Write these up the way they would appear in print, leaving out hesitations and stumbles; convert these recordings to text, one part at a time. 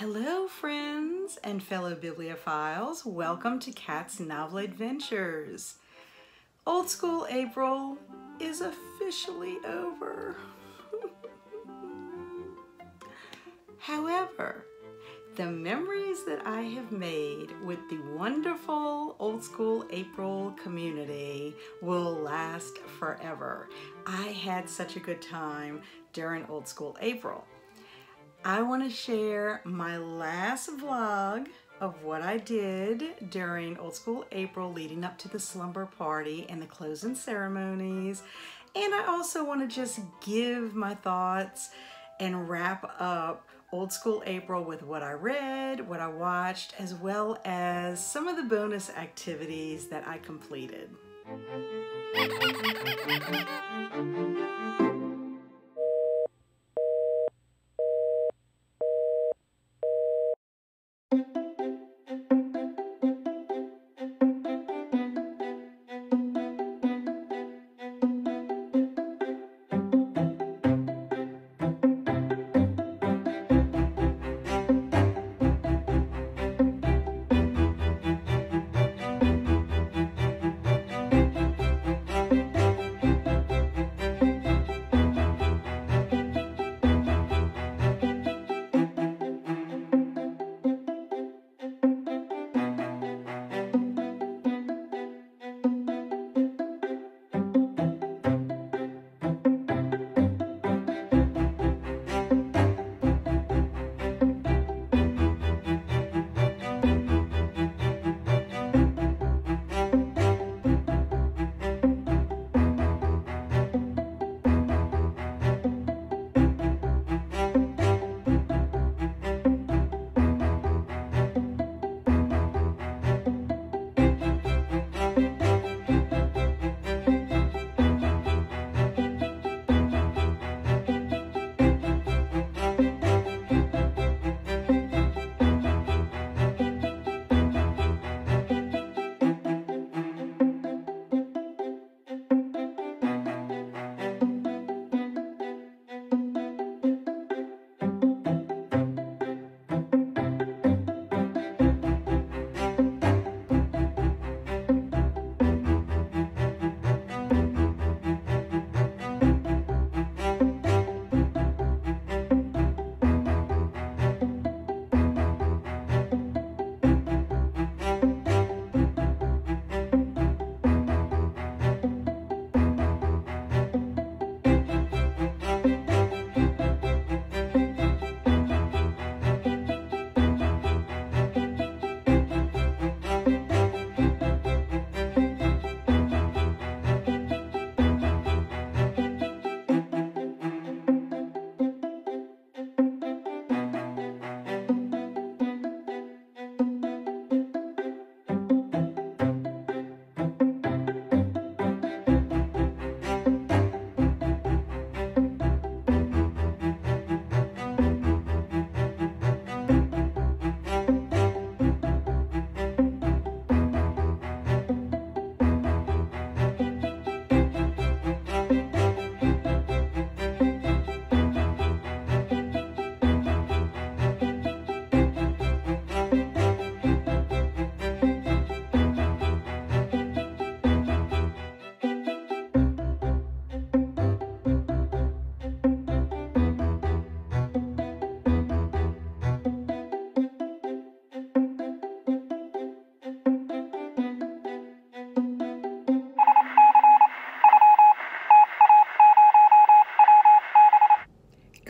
Hello friends and fellow bibliophiles, welcome to Kat's Novel Adventures. Old School April is officially over. However, the memories that I have made with the wonderful Old School April community will last forever. I had such a good time during Old School April. I want to share my last vlog of what I did during Old School April leading up to the slumber party and the closing ceremonies. And I also want to just give my thoughts and wrap up Old School April with what I read, what I watched, as well as some of the bonus activities that I completed.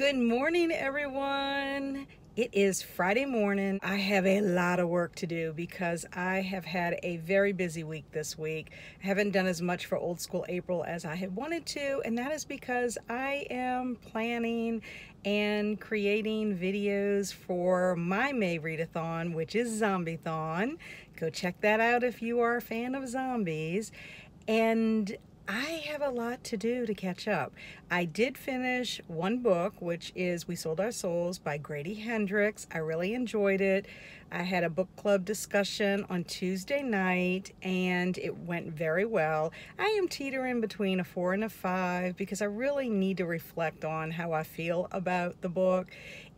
Good morning, everyone. It is Friday morning. I have a lot of work to do because I have had a very busy week this week. I haven't done as much for Old School April as I had wanted to, and that is because I am planning and creating videos for my May readathon, which is Zombieathon. Go check that out if you are a fan of zombies. And I have a lot to do to catch up. I did finish one book, which is We Sold Our Souls by Grady Hendrix. I really enjoyed it. I had a book club discussion on Tuesday night and it went very well. I am teetering between a 4 and a 5 because I really need to reflect on how I feel about the book.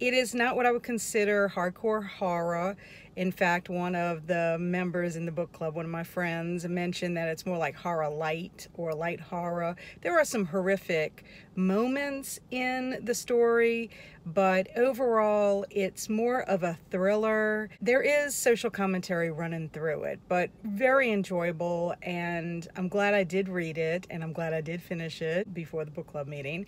It is not what I would consider hardcore horror. In fact, one of the members in the book club, one of my friends, mentioned that it's more like horror light or light horror. There are some horrific moments in the story, but overall it's more of a thriller. There is social commentary running through it, but very enjoyable, and I'm glad I did read it, and I'm glad I did finish it before the book club meeting.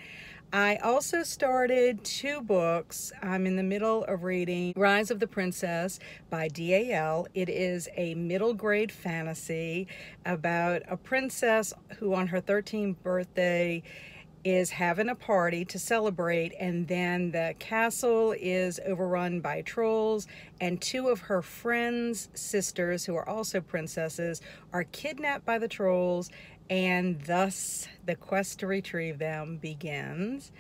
I also started 2 books. I'm in the middle of reading Rise of the Princess by D.A.L. It is a middle grade fantasy about a princess who on her 13th birthday is having a party to celebrate, and then the castle is overrun by trolls, and 2 of her friends' sisters, who are also princesses, are kidnapped by the trolls, and thus the quest to retrieve them begins.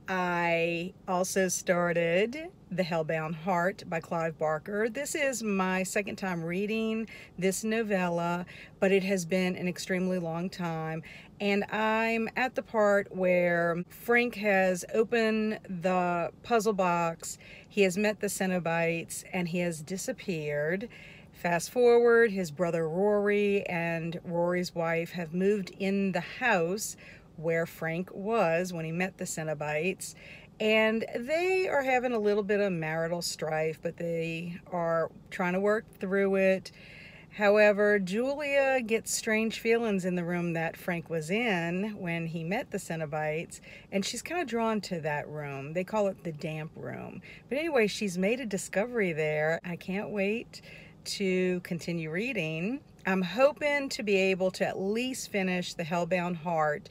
I also started The Hellbound Heart by Clive Barker. This is my second time reading this novella, but it has been an extremely long time, and I'm at the part where Frank has opened the puzzle box, he has met the Cenobites, and he has disappeared. Fast forward, his brother Rory and Rory's wife have moved in the house where Frank was when he met the Cenobites, and they are having a little bit of marital strife, but they are trying to work through it. However, Julia gets strange feelings in the room that Frank was in when he met the Cenobites, and she's kind of drawn to that room. They call it the damp room. But anyway, she's made a discovery there. I can't wait to continue reading. I'm hoping to be able to at least finish The Hellbound Heart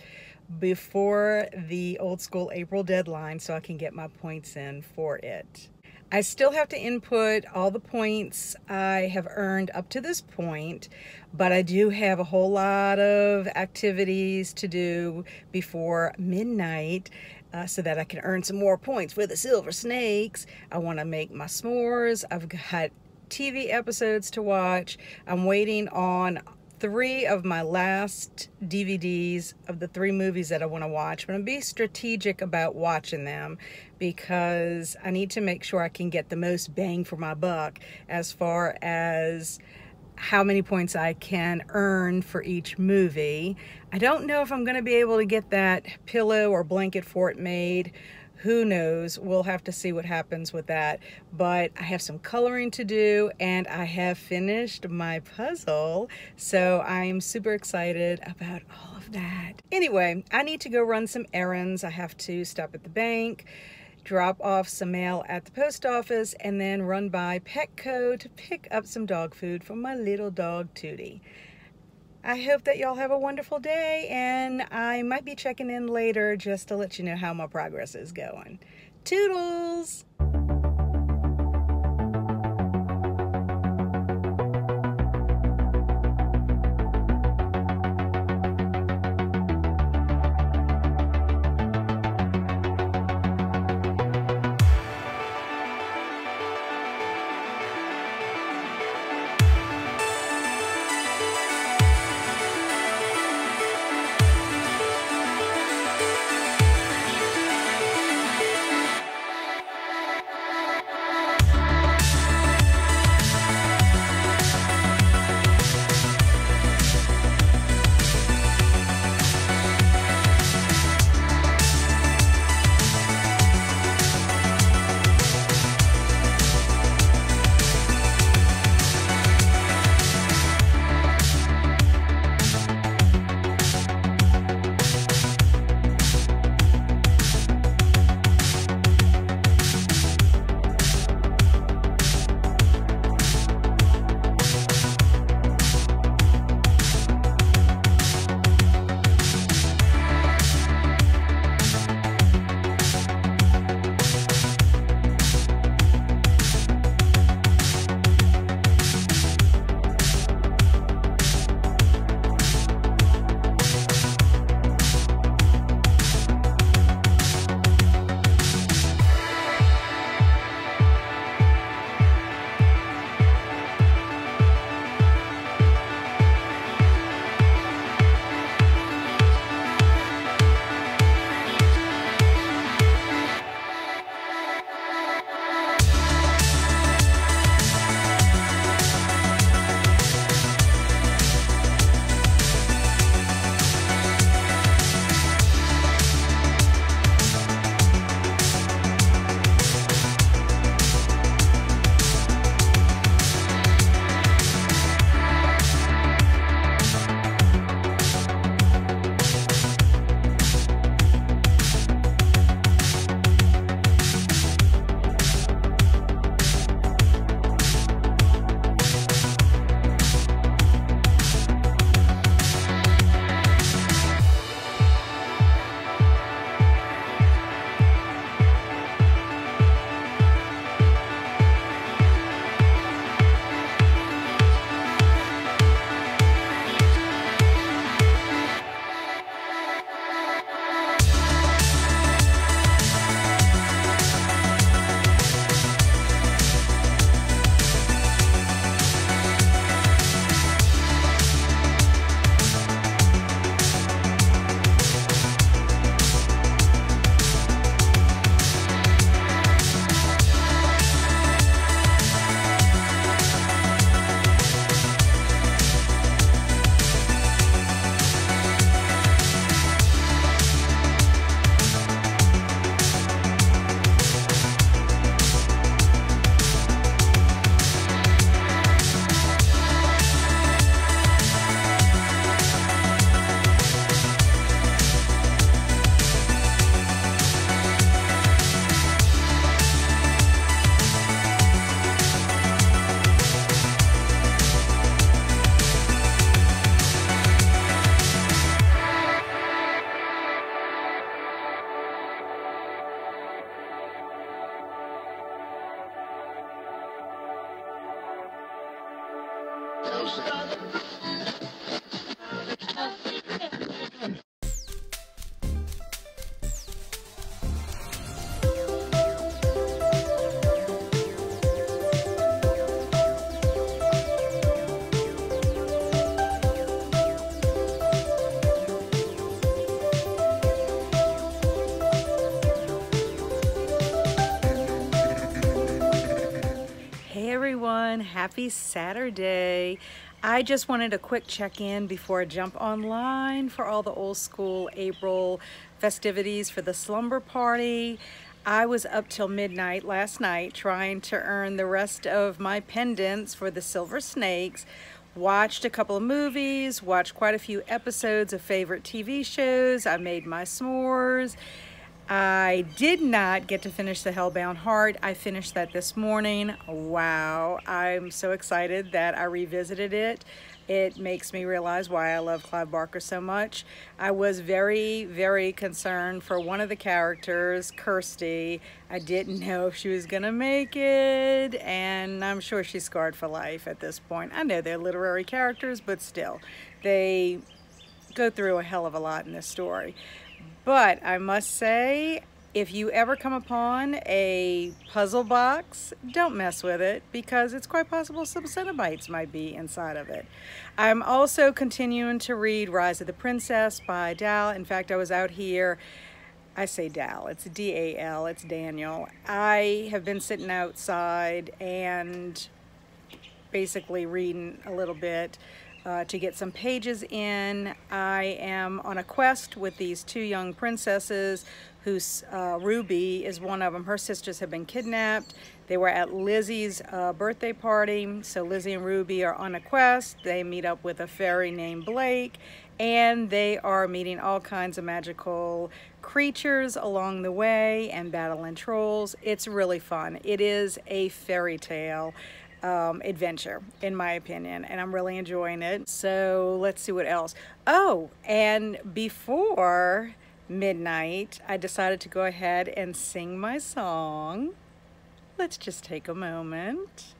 before the Old School April deadline so I can get my points in for it. I still have to input all the points I have earned up to this point, but I do have a whole lot of activities to do before midnight so that I can earn some more points for the Silver Snakes. I want to make my s'mores. I've got TV episodes to watch. I'm waiting on 3 of my last DVDs of the 3 movies that I want to watch. But I'm going to be strategic about watching them because I need to make sure I can get the most bang for my buck as far as how many points I can earn for each movie. I don't know if I'm going to be able to get that pillow or blanket fort made. Who knows? We'll have to see what happens with that. But I have some coloring to do, and I have finished my puzzle, so I'm super excited about all of that. Anyway, I need to go run some errands. I have to stop at the bank, drop off some mail at the post office, and then run by Petco to pick up some dog food for my little dog Tootie. I hope that y'all have a wonderful day, and I might be checking in later just to let you know how my progress is going. Toodles! Hey everyone, happy Saturday. I just wanted a quick check-in before I jump online for all the Old School April festivities for the slumber party. I was up till midnight last night trying to earn the rest of my pendants for the silver snakes. Watched a couple of movies, watched quite a few episodes of favorite TV shows. I made my s'mores. I did not get to finish The Hellbound Heart. I finished that this morning. Wow, I'm so excited that I revisited it. It makes me realize why I love Clive Barker so much. I was very, very concerned for one of the characters, Kirsty. I didn't know if she was gonna make it, and I'm sure she's scarred for life at this point. I know they're literary characters, but still, they go through a hell of a lot in this story. But I must say, if you ever come upon a puzzle box, don't mess with it because it's quite possible some Cenobites might be inside of it. I'm also continuing to read Rise of the Princess by Dal. In fact, I was out here, I say Dal, it's D-A-L, it's Daniel. I have been sitting outside and basically reading a little bit to get some pages in. I am on a quest with these two young princesses whose Ruby is one of them. Her sisters have been kidnapped. They were at Lizzie's birthday party, so Lizzie and Ruby are on a quest. They meet up with a fairy named Blake, and they are meeting all kinds of magical creatures along the way and battling trolls. It's really fun. It is a fairy tale adventure, in my opinion, and I'm really enjoying it. So let's see what else. Oh, and before midnight, I decided to go ahead and sing my song. Let's just take a moment.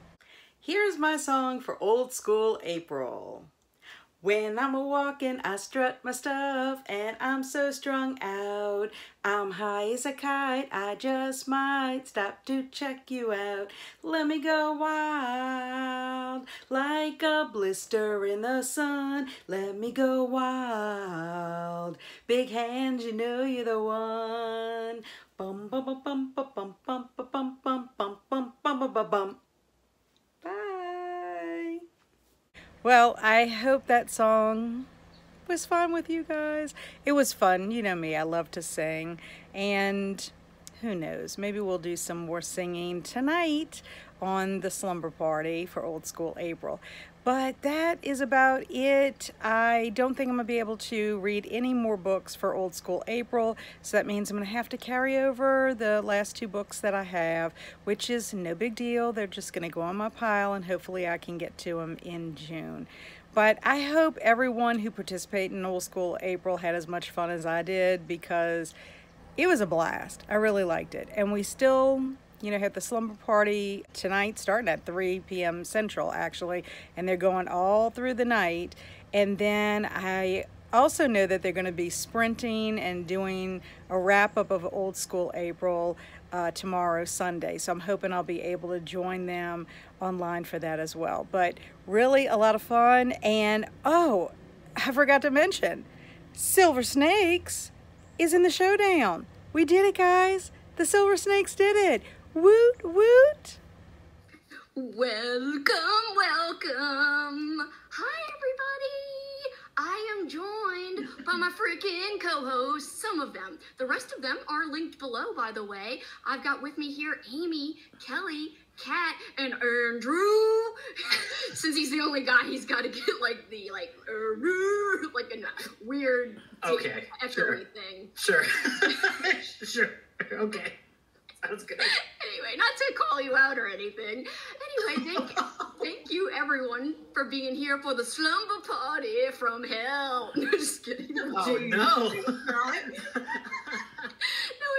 Here's my song for Old School April. When I'm a-walking, I strut my stuff, and I'm so strung out. I'm high as a kite, I just might stop to check you out. Let me go wild, like a blister in the sun. Let me go wild, big hands, you know you're the one. Bum bum bum bum bum bum bum bum bum bum bum bum bum bum. Bye. Well, I hope that song was fun with you guys. It was fun. You know me, I love to sing. And who knows, maybe we'll do some more singing tonight on the slumber party for Old School April. But that is about it. I don't think I'm gonna be able to read any more books for Old School April, so that means I'm gonna have to carry over the last two books that I have, which is no big deal. They're just gonna go on my pile and hopefully I can get to them in June. But I hope everyone who participated in Old School April had as much fun as I did, because it was a blast. I really liked it. And we still, you know, have the slumber party tonight starting at 3 p.m. Central, actually, and they're going all through the night. And then I also know that they're going to be sprinting and doing a wrap-up of Old School April tomorrow, Sunday. So I'm hoping I'll be able to join them online for that as well. But really a lot of fun. And oh, I forgot to mention, Silver Snakes is in the showdown. We did it, guys. The Silver Snakes did it. Woot, woot. Welcome, welcome. Hi, everybody. I am joined by my freaking co-hosts, some of them. The rest of them are linked below, by the way. I've got with me here Amy, Kelly, Kat, and Andrew. Since he's the only guy, he's got to get like the like a weird echoey thing. Sure. Sure. Okay. Sounds good. Anyway, not to call you out or anything. Anyway, thank you everyone for being here for the slumber party from hell. No, just kidding. Oh no. No,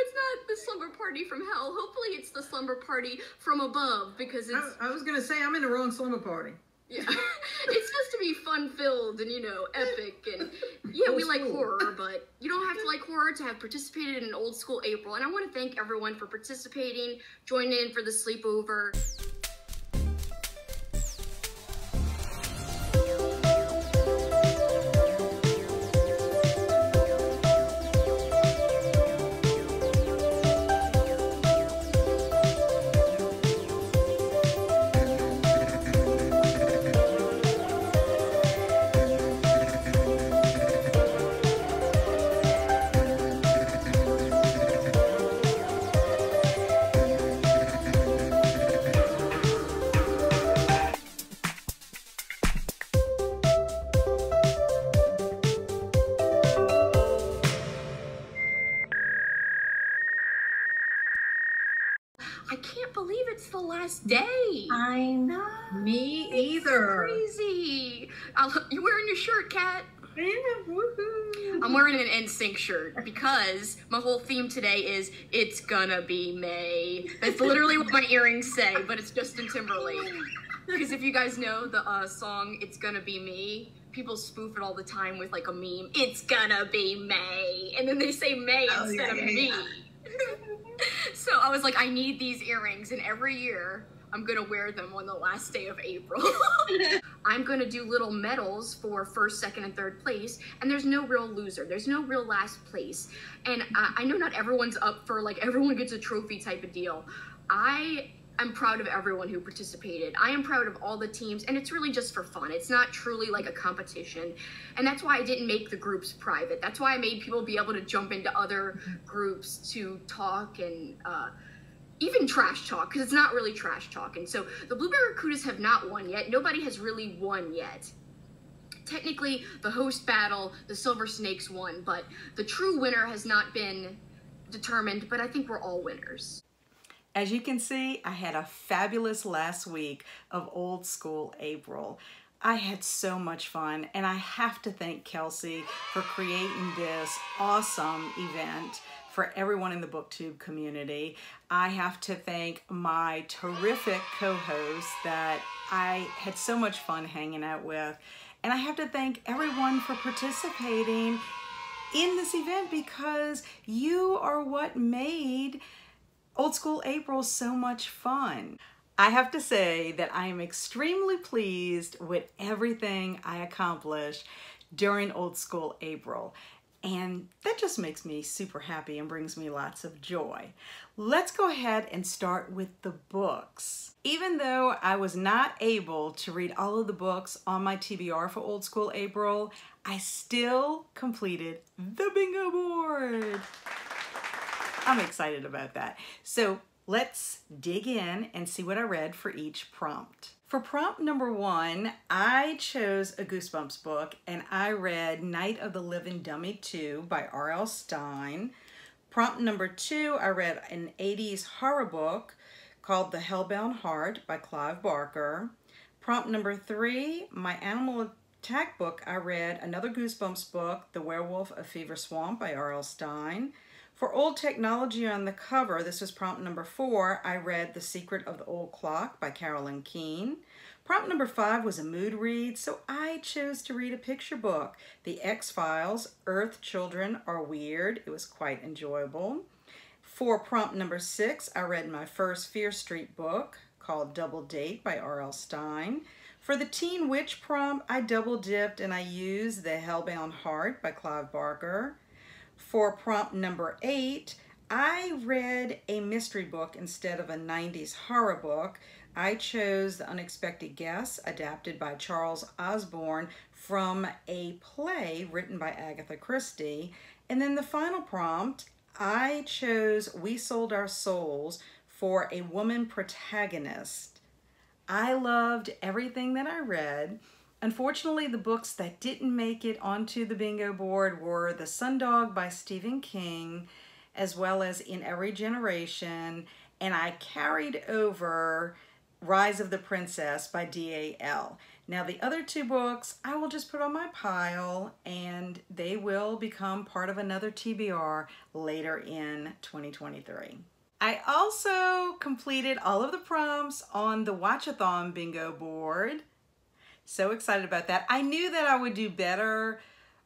it's not the slumber party from hell. Hopefully it's the slumber party from above, because it's... I was going to say, I'm in the wrong slumber party. Yeah. It's supposed to be fun-filled and, epic, and yeah, we like horror, but you don't have to like horror to have participated in Old School April, and I want to thank everyone for participating, joining in for the sleepover. I can't believe it's the last day. I know. Me either. Crazy. You're wearing your shirt, Kat. Woohoo. I'm wearing an NSYNC shirt because my whole theme today is "It's gonna be May." That's literally what my earrings say, but it's Justin Timberlake. Because if you guys know the song "It's Gonna Be Me," people spoof it all the time with like a meme. It's gonna be May, and then they say May instead of me. So I was like, I need these earrings, and every year I'm gonna wear them on the last day of April. I'm gonna do little medals for first, second, and third place, and there's no real loser. There's no real last place. And I know not everyone's up for like everyone gets a trophy type of deal. I'm proud of everyone who participated. I am proud of all the teams, and it's really just for fun. It's not truly like a competition, and that's why I didn't make the groups private. That's why I made people be able to jump into other groups to talk and even trash talk, because it's not really trash talk. And so the Blue Barracudas have not won yet. Nobody has really won yet. Technically, the host battle, the Silver Snakes won, but the true winner has not been determined, but I think we're all winners. As you can see, I had a fabulous last week of Old School April. I had so much fun, and I have to thank Kelsi for creating this awesome event for everyone in the BookTube community. I have to thank my terrific co-hosts that I had so much fun hanging out with. And I have to thank everyone for participating in this event, because you are what made Old School April so much fun. I have to say that I am extremely pleased with everything I accomplished during Old School April. And that just makes me super happy and brings me lots of joy. Let's go ahead and start with the books. Even though I was not able to read all of the books on my TBR for Old School April, I still completed the bingo board. I'm excited about that. So let's dig in and see what I read for each prompt. For prompt number 1, I chose a Goosebumps book, and I read Night of the Living Dummy 2 by R.L. Stine. Prompt number 2, I read an 80s horror book called The Hellbound Heart by Clive Barker. Prompt number 3, my animal attack book, I read another Goosebumps book, The Werewolf of Fever Swamp by R.L. Stine. For Old Technology on the Cover, this was prompt number 4, I read The Secret of the Old Clock by Carolyn Keene. Prompt number 5 was a mood read, so I chose to read a picture book, The X-Files, Earth Children Are Weird. It was quite enjoyable. For prompt number 6, I read my first Fear Street book called Double Date by R.L. Stine. For the Teen Witch prompt, I double dipped and I used The Hellbound Heart by Clive Barker. For prompt number 8, I read a mystery book instead of a 90s horror book. I chose The Unexpected Guest, adapted by Charles Osborne from a play written by Agatha Christie. And then the final prompt, I chose We Sold Our Souls for a woman protagonist. I loved everything that I read. Unfortunately, the books that didn't make it onto the bingo board were The Sundog by Stephen King, as well as In Every Generation, and I carried over Rise of the Princess by D.A.L. Now, the other 2 books I will just put on my pile, and they will become part of another TBR later in 2023. I also completed all of the prompts on the Watchathon bingo board. So excited about that. I knew that I would do better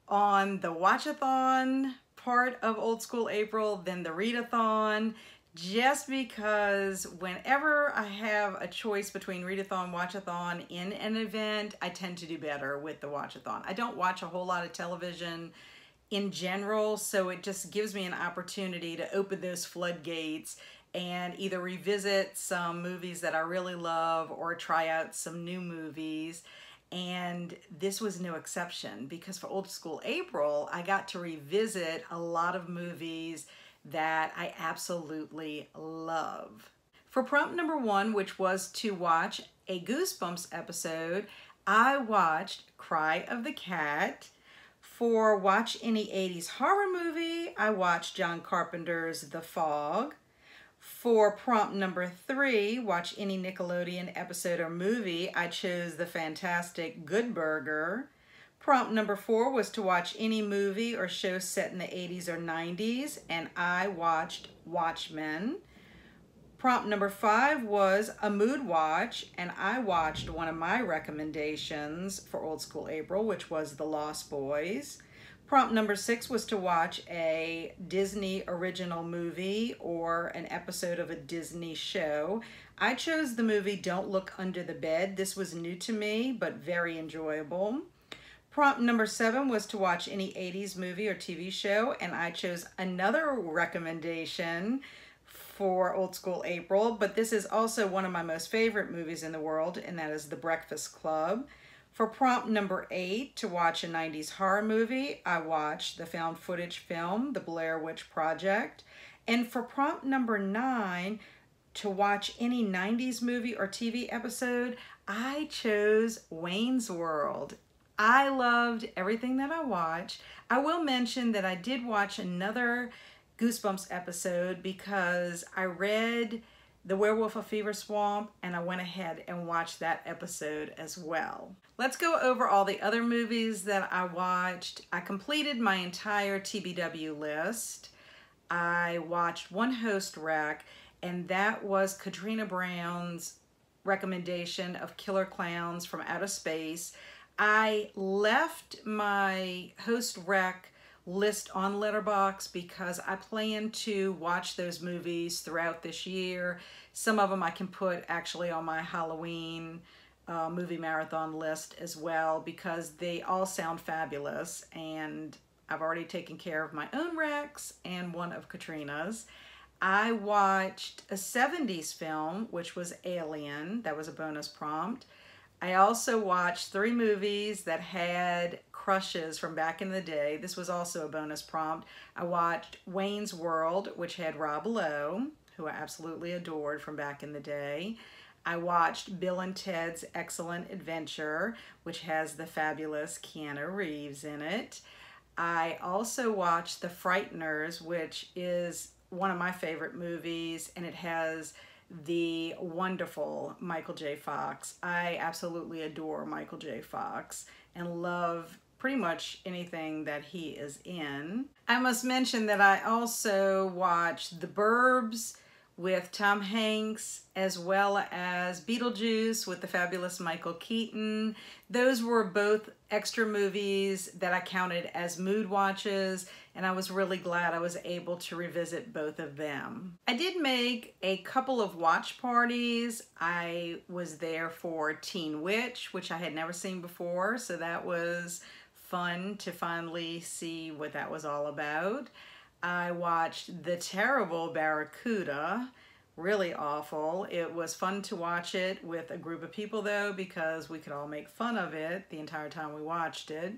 on the watch-a-thon part of Old School April than the read-a-thon, just because whenever I have a choice between read-a-thon, watch-a-thon in an event, I tend to do better with the watch-a-thon. I don't watch a whole lot of television in general, so it just gives me an opportunity to open those floodgates and either revisit some movies that I really love or try out some new movies. And this was no exception, because for Old School April, I got to revisit a lot of movies that I absolutely love. For prompt number 1, which was to watch a Goosebumps episode, I watched Cry of the Cat. For watch any 80s horror movie, I watched John Carpenter's The Fog. For prompt number 3, watch any Nickelodeon episode or movie, I chose the fantastic Good Burger. Prompt number 4 was to watch any movie or show set in the 80s or 90s, and I watched Watchmen. Prompt number 5 was a mood watch, and I watched one of my recommendations for Old School April, which was The Lost Boys. Prompt number 6 was to watch a Disney original movie or an episode of a Disney show. I chose the movie Don't Look Under the Bed. This was new to me, but very enjoyable. Prompt number 7 was to watch any 80s movie or TV show, and I chose another recommendation for Old School April, but this is also one of my most favorite movies in the world, and that is The Breakfast Club. For prompt number 8, to watch a 90s horror movie, I watched the found footage film, The Blair Witch Project. And for prompt number 9, to watch any 90s movie or TV episode, I chose Wayne's World. I loved everything that I watched. I will mention that I did watch another Goosebumps episode because I read The Werewolf of Fever Swamp, and I went ahead and watched that episode as well. Let's go over all the other movies that I watched. I completed my entire TBW list. I watched One Host Rec, and that was Katrina Brown's recommendation of Killer Clowns from Outer Space. I left my Host Rec list on Letterboxd because I plan to watch those movies throughout this year. Some of them I can put actually on my Halloween movie marathon list as well, because they all sound fabulous, and I've already taken care of my own recs and one of Katrina's. I watched a 70s film, which was Alien. That was a bonus prompt. I also watched 3 movies that had crushes from back in the day. This was also a bonus prompt. I watched Wayne's World, which had Rob Lowe, who I absolutely adored from back in the day. I watched Bill and Ted's Excellent Adventure, which has the fabulous Keanu Reeves in it. I also watched The Frighteners, which is one of my favorite movies, and it has the wonderful Michael J. Fox. I absolutely adore Michael J. Fox and love pretty much anything that he is in. I must mention that I also watched The Burbs with Tom Hanks, as well as Beetlejuice with the fabulous Michael Keaton. Those were both extra movies that I counted as mood watches, and I was really glad I was able to revisit both of them. I did make a couple of watch parties. I was there for Teen Witch, which I had never seen before, so that was fun to finally see what that was all about. I watched the terrible Barracuda, really awful. It was fun to watch it with a group of people though, because we could all make fun of it the entire time we watched it.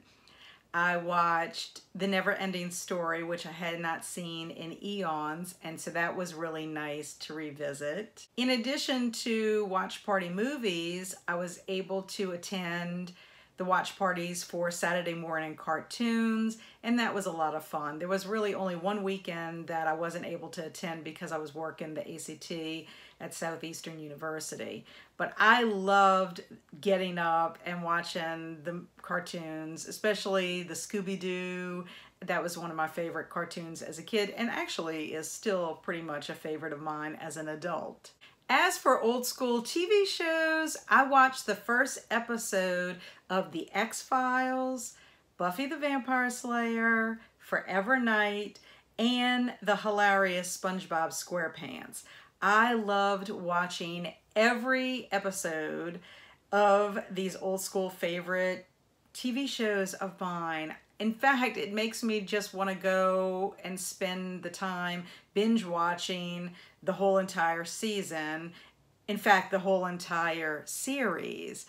I watched The Never Ending Story, which I had not seen in eons, and so that was really nice to revisit. In addition to watch party movies, I was able to attend the watch parties for Saturday morning cartoons, and that was a lot of fun. There was really only one weekend that I wasn't able to attend because I was working the ACT at Southeastern University. But I loved getting up and watching the cartoons, especially the Scooby-Doo. That was one of my favorite cartoons as a kid, and actually is still pretty much a favorite of mine as an adult. As for old school TV shows, I watched the first episode of The X-Files, Buffy the Vampire Slayer, Forever Knight, and the hilarious SpongeBob SquarePants. I loved watching every episode of these old school favorite TV shows of mine. In fact, it makes me just want to go and spend the time binge watching the whole entire season. In fact, the whole entire series.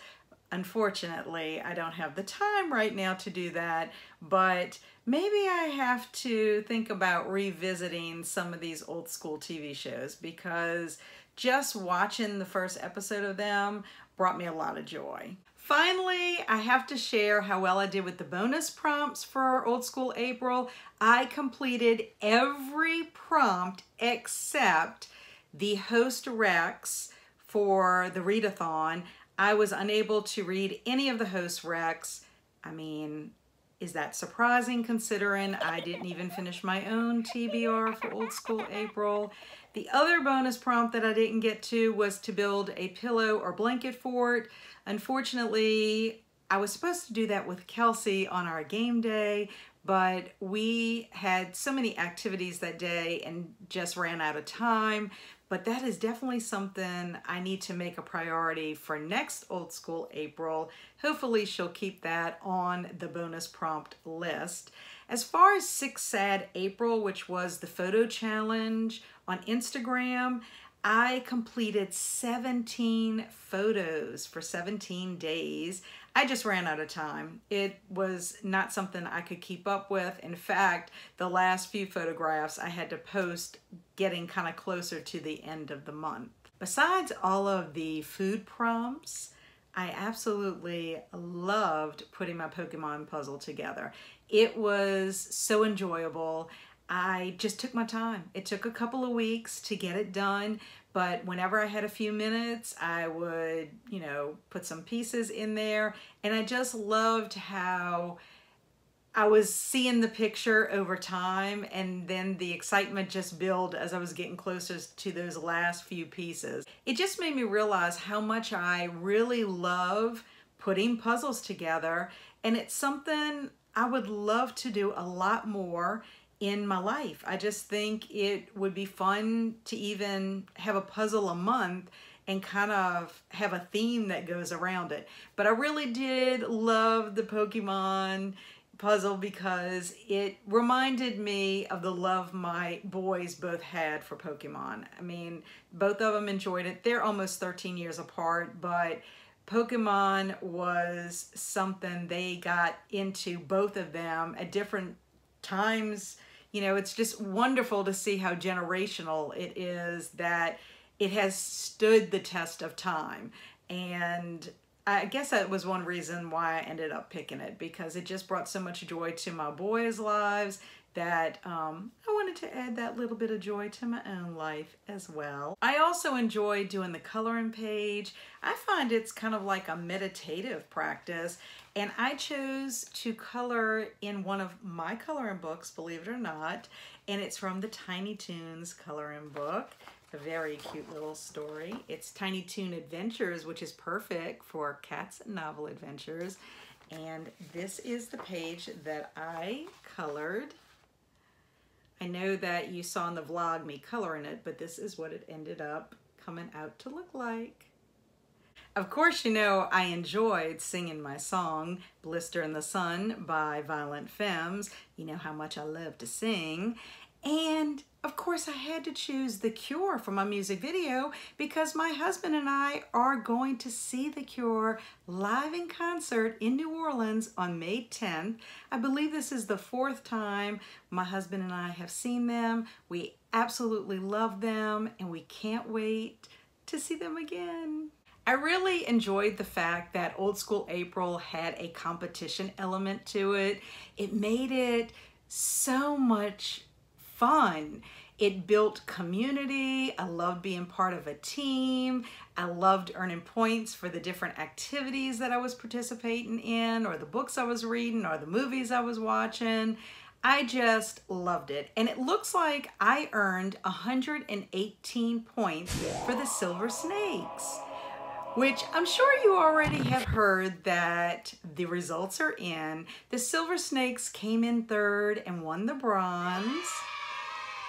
Unfortunately, I don't have the time right now to do that, but maybe I have to think about revisiting some of these old school TV shows, because just watching the first episode of them brought me a lot of joy. Finally, I have to share how well I did with the bonus prompts for Old School April. I completed every prompt except the host Rex for the readathon. I was unable to read any of the host Rex. I mean, is that surprising considering I didn't even finish my own TBR for Old School April? The other bonus prompt that I didn't get to was to build a pillow or blanket fort. Unfortunately, I was supposed to do that with Kelsi on our game day, but we had so many activities that day and just ran out of time. But that is definitely something I need to make a priority for next Old School April. Hopefully she'll keep that on the bonus prompt list. As far as Six Sad April, which was the photo challenge on Instagram, I completed 17 photos for 17 days. I just ran out of time. It was not something I could keep up with. In fact, the last few photographs I had to post getting kind of closer to the end of the month. Besides all of the food prompts, I absolutely loved putting my Pokemon puzzle together. It was so enjoyable. I just took my time. It took a couple of weeks to get it done, but whenever I had a few minutes, I would, put some pieces in there, and I just loved how I was seeing the picture over time, and then the excitement just built as I was getting closer to those last few pieces. It just made me realize how much I really love putting puzzles together, and it's something I would love to do a lot more in my life. I just think it would be fun to even have a puzzle a month and kind of have a theme that goes around it. But I really did love the Pokemon puzzle because it reminded me of the love my boys both had for Pokemon. I mean, both of them enjoyed it. They're almost 13 years apart, but Pokemon was something they got into, both of them, at different times. It's just wonderful to see how generational it is, that it has stood the test of time. And I guess that was one reason why I ended up picking it, because it just brought so much joy to my boys' lives that I wanted to add that little bit of joy to my own life as well. I also enjoy doing the coloring page. I find it's kind of like a meditative practice, and I chose to color in one of my coloring books, believe it or not, and it's from the Tiny Toons coloring book. A very cute little story. It's Tiny Toon Adventures, which is perfect for cats and novel adventures. And this is the page that I colored. I know that you saw in the vlog me coloring it, but this is what it ended up coming out to look like. Of course, I enjoyed singing my song, Blister in the Sun by Violent Femmes. You know how much I love to sing. And of course, I had to choose The Cure for my music video because my husband and I are going to see The Cure live in concert in New Orleans on May 10th. I believe this is the 4th time my husband and I have seen them. We absolutely love them, and we can't wait to see them again. I really enjoyed the fact that Old School April had a competition element to it. It made it so much fun. It built community. I loved being part of a team. I loved earning points for the different activities that I was participating in, or the books I was reading, or the movies I was watching. I just loved it. And it looks like I earned 118 points for the Silver Snakes, which I'm sure you already have heard that the results are in. The Silver Snakes came in third and won the bronze.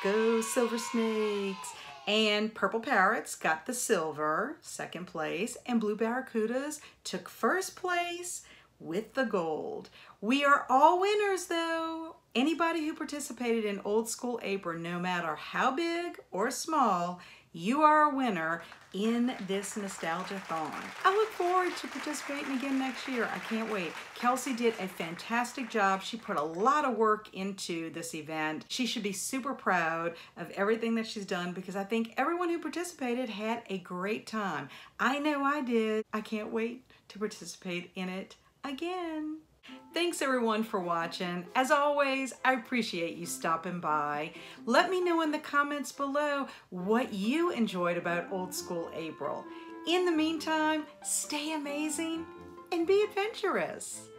Go Silver Snakes. And Purple Parrots got the silver, second place, and Blue Barracudas took first place with the gold. We are all winners though. Anybody who participated in Old School April, no matter how big or small, you are a winner in this Nostalgiathon. I look forward to participating again next year. I can't wait. Kelsi did a fantastic job. She put a lot of work into this event. She should be super proud of everything that she's done because I think everyone who participated had a great time. I know I did. I can't wait to participate in it again. Thanks everyone for watching. As always, I appreciate you stopping by. Let me know in the comments below what you enjoyed about Old School April. In the meantime, stay amazing and be adventurous.